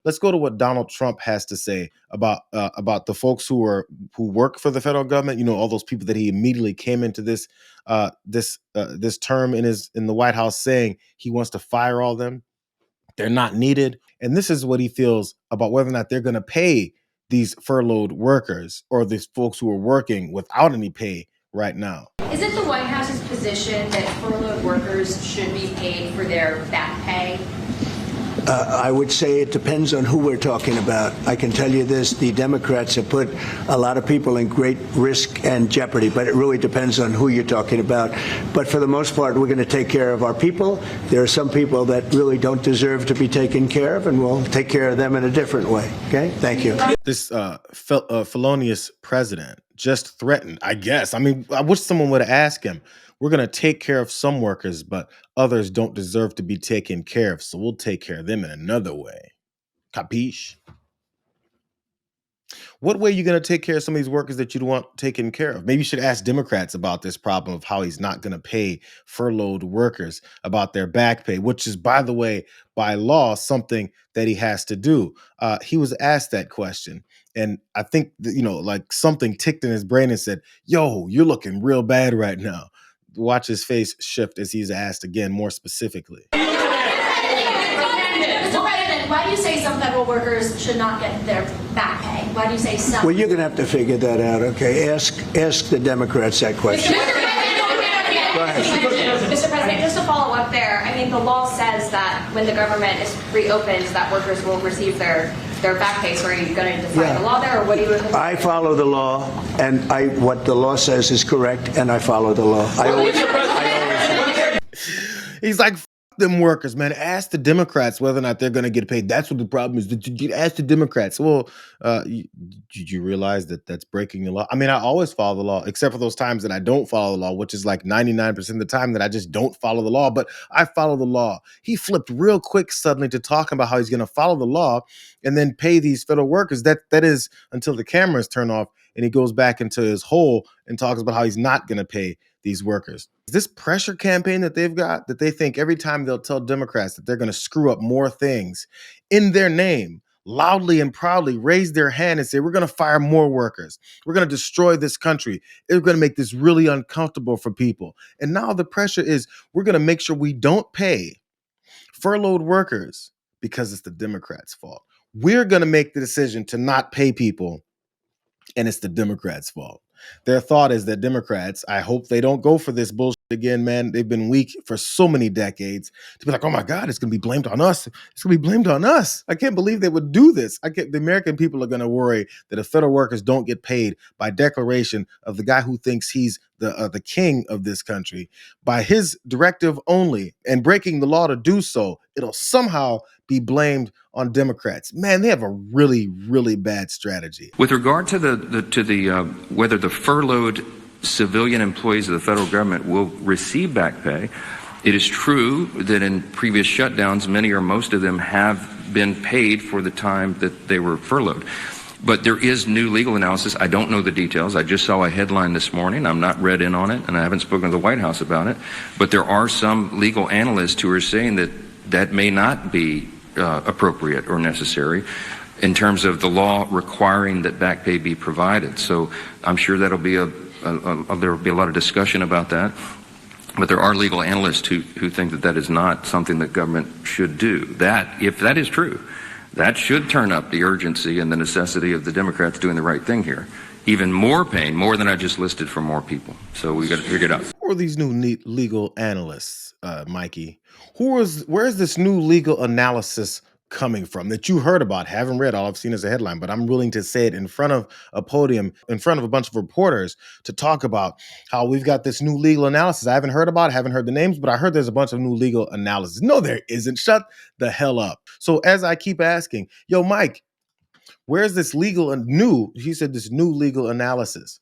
Let's go to what Donald Trump has to say about the folks who work for the federal government. You know, all those people that he immediately came into this term in the White House saying he wants to fire all them. They're not needed. And this is what he feels about whether or not they're going to pay these furloughed workers or these folks who are working without any pay right now. Is it the White House's position that furloughed workers should be paid for their back pay? I would say it depends on who we're talking about. I can tell you this, the Democrats have put a lot of people in great risk and jeopardy, but it really depends on who you're talking about. But for the most part, we're going to take care of our people. There are some people that really don't deserve to be taken care of, and we'll take care of them in a different way. Okay? Thank you. This felonious president just threatened, I guess. I mean, I wish someone would have asked him. We're going to take care of some workers, but others don't deserve to be taken care of. So we'll take care of them in another way. Capiche? What way are you going to take care of some of these workers that you don't want taken care of? Maybe you should ask Democrats about this problem of how he's not going to pay furloughed workers about their back pay, which is, by the way, by law, something that he has to do. He was asked that question. And I think, like something ticked in his brain and said, yo, you're looking real bad right now. Watch his face shift as he's asked again more specifically. Mr. President, why do you say some federal workers should not get their back pay? Why do you say some? Well, you're going to have to figure that out, okay? Ask the Democrats that question. Mr. President, just to follow up there, I mean, the law says that when the government is reopened, that workers will receive their back pay. So are you going to define the law there, or what do you? I follow the law, and what the law says is correct, and I follow the law. He's like, them workers, man. Ask the Democrats whether or not they're going to get paid. That's what the problem is. Ask the Democrats. Well, did you realize that that's breaking the law? I mean, I always follow the law, except for those times that I don't follow the law, which is like 99% of the time that I just don't follow the law. But I follow the law. He flipped real quick suddenly to talking about how he's going to follow the law and then pay these federal workers. That is until the cameras turn off and he goes back into his hole and talks about how he's not going to pay these workers. This pressure campaign that they've got, that they think every time they'll tell Democrats that they're going to screw up more things in their name, loudly and proudly raise their hand and say, we're going to fire more workers. We're going to destroy this country. We're going to make this really uncomfortable for people. And now the pressure is we're going to make sure we don't pay furloughed workers because it's the Democrats' fault. We're going to make the decision to not pay people, and it's the Democrats' fault. Their thought is that Democrats, I hope they don't go for this bullshit again, man. They've been weak for so many decades to be like, oh my God, it's going to be blamed on us. It's going to be blamed on us. I can't believe they would do this. The American people are going to worry that if federal workers don't get paid by declaration of the guy who thinks he's the king of this country, by his directive only, and breaking the law to do so, it'll somehow be blamed on Democrats. Man, they have a really, really bad strategy. With regard to the whether the furloughed civilian employees of the federal government will receive back pay, it is true that in previous shutdowns, many or most of them have been paid for the time that they were furloughed. But there is new legal analysis. I don't know the details. I just saw a headline this morning. I'm not read in on it, and I haven't spoken to the White House about it. But there are some legal analysts who are saying that that may not be appropriate or necessary in terms of the law requiring that back pay be provided. So I'm sure that'll be there will be a lot of discussion about that. But there are legal analysts who think that that is not something that government should do. That, if that is true, that should turn up the urgency and the necessity of the Democrats doing the right thing here. Even more pain, more than I just listed, for more people. So we got to figure it out. Who are these new legal analysts, Mikey? Where is this new legal analysis coming from that you heard about? Haven't read. All I've seen is a headline, but I'm willing to say it in front of a podium, in front of a bunch of reporters, to talk about how we've got this new legal analysis. I haven't heard about it, haven't heard the names, but I heard there's a bunch of new legal analysis. No, there isn't. Shut the hell up. So as I keep asking, yo, Mike, where's this he said this new legal analysis.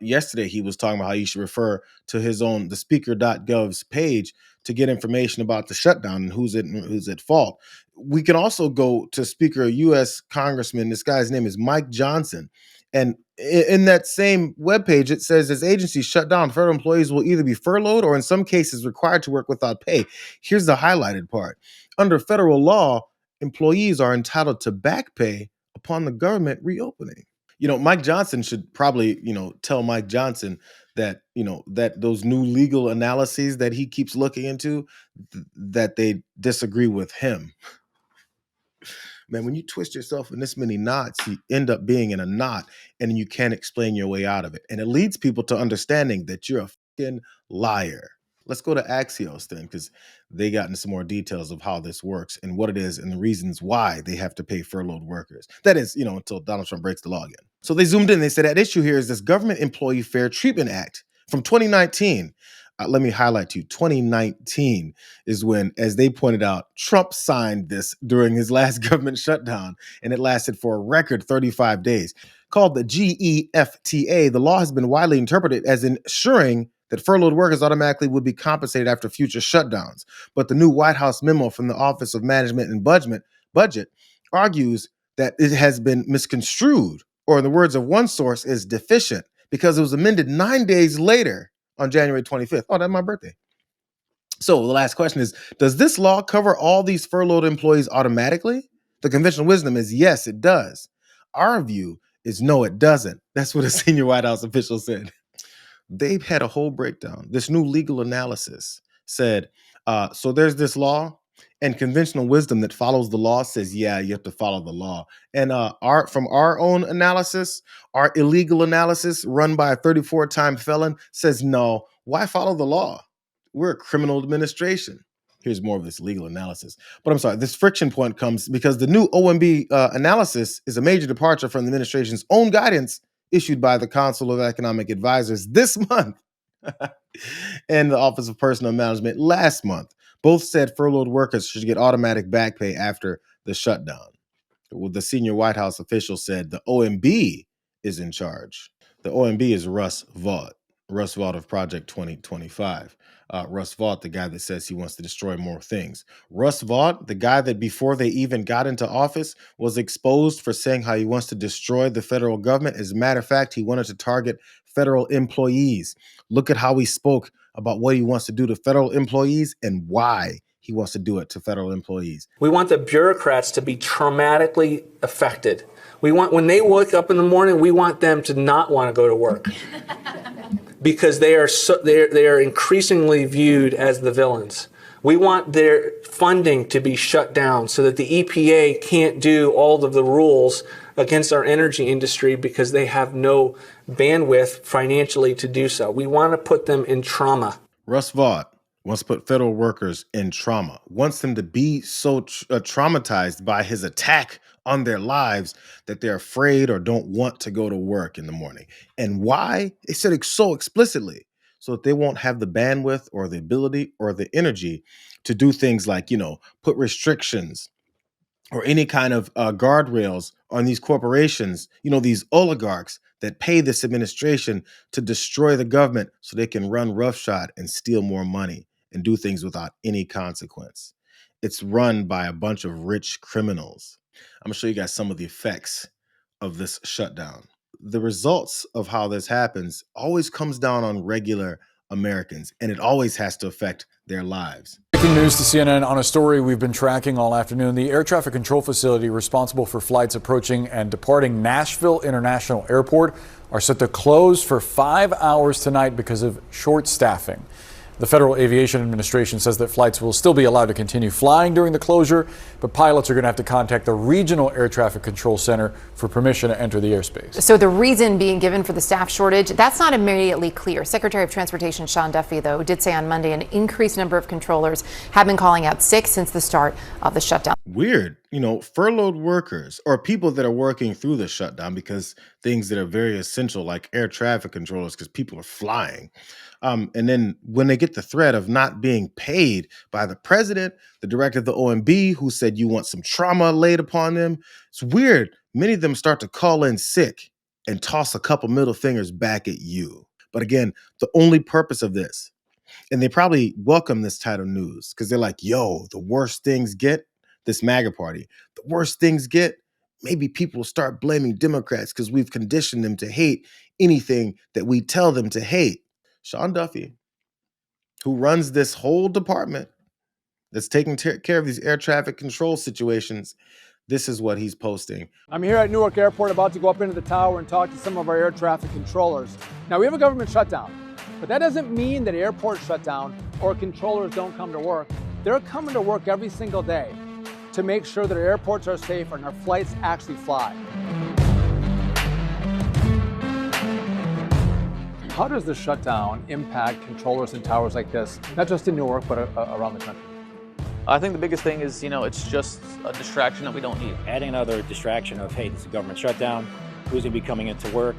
Yesterday, he was talking about how you should refer to the speaker.gov's page to get information about the shutdown and who's at fault. We can also go to Speaker U.S. Congressman. This guy's name is Mike Johnson. And in that same webpage, it says as agencies shut down, federal employees will either be furloughed or in some cases required to work without pay. Here's the highlighted part. Under federal law, employees are entitled to back pay upon the government reopening. Mike Johnson should probably, tell Mike Johnson that, that those new legal analyses that he keeps looking into, that they disagree with him. Man, when you twist yourself in this many knots, you end up being in a knot and you can't explain your way out of it. And it leads people to understanding that you're a fucking liar. Let's go to Axios then, because they got into some more details of how this works and what it is and the reasons why they have to pay furloughed workers. That is, until Donald Trump breaks the law again. So they zoomed in. They said, at issue here is this Government Employee Fair Treatment Act from 2019. Let me highlight to you, 2019 is when, as they pointed out, Trump signed this during his last government shutdown, and it lasted for a record 35 days. Called the GEFTA, the law has been widely interpreted as ensuring that furloughed workers automatically would be compensated after future shutdowns. But the new White House memo from the Office of Management and Budget argues that it has been misconstrued, or in the words of one source, is deficient, because it was amended 9 days later on January 25th. Oh, that's my birthday. So the last question is, does this law cover all these furloughed employees automatically? The conventional wisdom is yes, it does. Our view is no, it doesn't. That's what a senior White House official said. They've had a whole breakdown. This new legal analysis said, so there's this law, and conventional wisdom that follows the law says, yeah, you have to follow the law. And from our own analysis, our illegal analysis run by a 34-time felon says, no, why follow the law? We're a criminal administration. Here's more of this legal analysis. But I'm sorry, this friction point comes because the new OMB analysis is a major departure from the administration's own guidance issued by the Council of Economic Advisors this month and the Office of Personnel Management last month. Both said furloughed workers should get automatic back pay after the shutdown. Well, the senior White House official said the OMB is in charge. The OMB is Russ Vought of Project 2025. Russ Vought, the guy that says he wants to destroy more things. Russ Vought, the guy that before they even got into office was exposed for saying how he wants to destroy the federal government. As a matter of fact, he wanted to target federal employees. Look at how he spoke about what he wants to do to federal employees and why he wants to do it to federal employees. We want the bureaucrats to be traumatically affected. We want, when they wake up in the morning, we want them to not want to go to work because they are increasingly viewed as the villains. We want their funding to be shut down so that the EPA can't do all of the rules against our energy industry because they have no bandwidth financially to do so. We want to put them in trauma. Russ Vought wants to put federal workers in trauma, wants them to be so traumatized by his attack on their lives that they're afraid or don't want to go to work in the morning. And why? They said it so explicitly, so that they won't have the bandwidth or the ability or the energy to do things like, put restrictions or any kind of guardrails on these corporations, these oligarchs that pay this administration to destroy the government so they can run roughshod and steal more money and do things without any consequence. It's run by a bunch of rich criminals. I'm gonna show you guys some of the effects of this shutdown. The results of how this happens always comes down on regular Americans, and it always has to affect their lives. Breaking news to CNN on a story we've been tracking all afternoon. The air traffic control facility responsible for flights approaching and departing Nashville International Airport are set to close for 5 hours tonight because of short staffing. The Federal Aviation Administration says that flights will still be allowed to continue flying during the closure, but pilots are going to have to contact the Regional Air Traffic Control Center for permission to enter the airspace. So the reason being given for the staff shortage, that's not immediately clear. Secretary of Transportation Sean Duffy, though, did say on Monday an increased number of controllers have been calling out sick since the start of the shutdown. Weird. Furloughed workers or people that are working through the shutdown because things that are very essential like air traffic controllers because people are flying. And then when they get the threat of not being paid by the president, the director of the OMB, who said you want some trauma laid upon them, it's weird. Many of them start to call in sick and toss a couple middle fingers back at you. But again, the only purpose of this, and they probably welcome this title news because they're like, yo, the worst things get, this MAGA party, the worst things get, maybe people will start blaming Democrats because we've conditioned them to hate anything that we tell them to hate. Sean Duffy, who runs this whole department, that's taking care of these air traffic control situations. This is what he's posting. I'm here at Newark Airport about to go up into the tower and talk to some of our air traffic controllers. Now, we have a government shutdown, but that doesn't mean that airports shut down or controllers don't come to work. They're coming to work every single day to make sure that our airports are safe and our flights actually fly. How does the shutdown impact controllers in towers like this, not just in Newark, but around the country? I think the biggest thing is, it's just a distraction that we don't need. Adding another distraction of, hey, this is a government shutdown, who's going to be coming into work?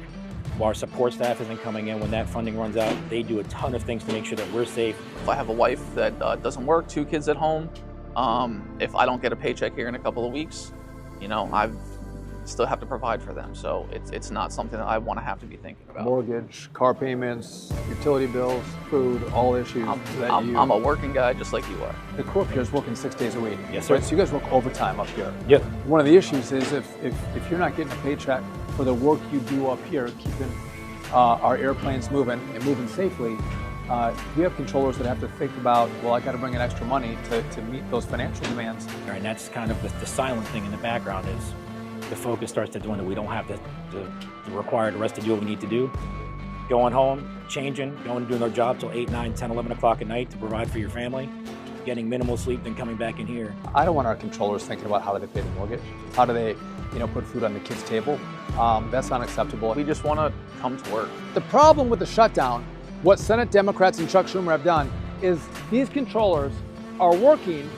Well, our support staff isn't coming in when that funding runs out. They do a ton of things to make sure that we're safe. If I have a wife that doesn't work, 2 kids at home, if I don't get a paycheck here in a couple of weeks, I still have to provide for them. So it's not something that I want to have to be thinking about. Mortgage, car payments, utility bills, food, all issues I'm a working guy just like you are. The Corp here is working 6 days a week. Yes, sir. Right? So you guys work overtime up here. Yep. One of the issues is if you're not getting a paycheck for the work you do up here, keeping our airplanes moving and moving safely, we have controllers that have to think about, well, I got to bring in extra money to meet those financial demands. And that's kind of the silent thing in the background is the focus starts to dwindle. We don't have the required rest to do what we need to do. Going home, changing, going and doing our job till 8, 9, 10, 11 o'clock at night to provide for your family, getting minimal sleep, then coming back in here. I don't want our controllers thinking about how do they pay the mortgage, how do they put food on the kids' table. That's unacceptable. We just want to come to work. The problem with the shutdown, what Senate Democrats and Chuck Schumer have done, is these controllers are working,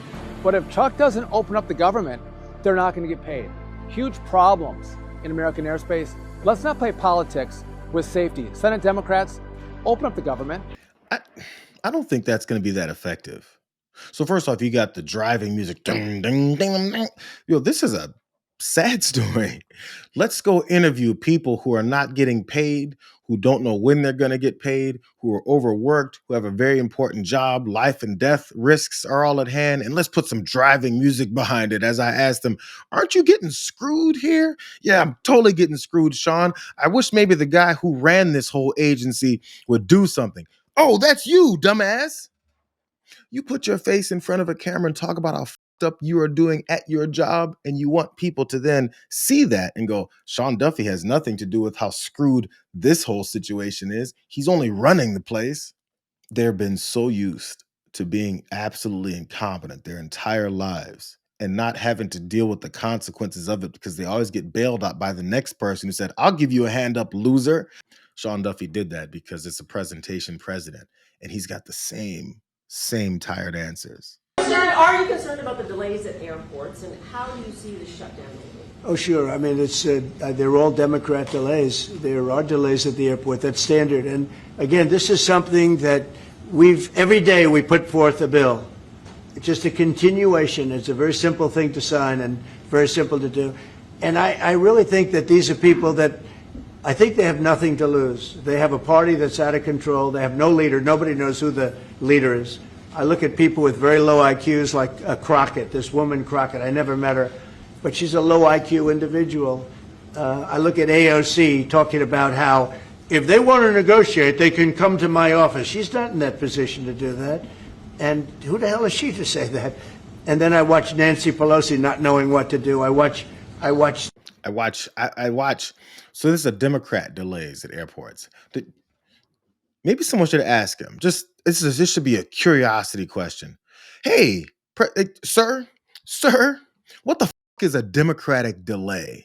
but if Chuck doesn't open up the government, they're not going to get paid. Huge problems in American airspace. Let's not play politics with safety. Senate Democrats, open up the government. I don't think that's going to be that effective. So first off, you got the driving music. Ding, ding, ding, ding. This is a sad story. Let's go interview people who are not getting paid, who don't know when they're going to get paid, who are overworked, who have a very important job. Life and death risks are all at hand. And let's put some driving music behind it as I asked them, aren't you getting screwed here? Yeah, I'm totally getting screwed, Sean. I wish maybe the guy who ran this whole agency would do something. Oh, that's you, dumbass. You put your face in front of a camera and talk about how f***ed up you are doing at your job, and you want people to then see that and go, Sean Duffy has nothing to do with how screwed this whole situation is. He's only running the place. They've been so used to being absolutely incompetent their entire lives and not having to deal with the consequences of it because they always get bailed out by the next person who said, I'll give you a hand up, loser. Sean Duffy did that because it's a presentation president, and he's got the same tired answers. Are you concerned about the delays at airports, and how do you see the shutdown moving? Oh, sure. I mean, they're all Democrat delays. There are delays at the airport. That's standard. And again, this is something that every day we put forth a bill. It's just a continuation. It's a very simple thing to sign and very simple to do. And I really think that these are people that I think they have nothing to lose. They have a party that's out of control. They have no leader. Nobody knows who the leader is. I look at people with very low IQs like Crockett, this woman Crockett. I never met her, but she's a low IQ individual. I look at AOC talking about how if they want to negotiate, they can come to my office. She's not in that position to do that. And who the hell is she to say that? And then I watch Nancy Pelosi not knowing what to do. I watch. So this is a Democrat delays at airports. Maybe someone should ask him. This should be a curiosity question. Hey, sir, what the f*** is a Democratic delay?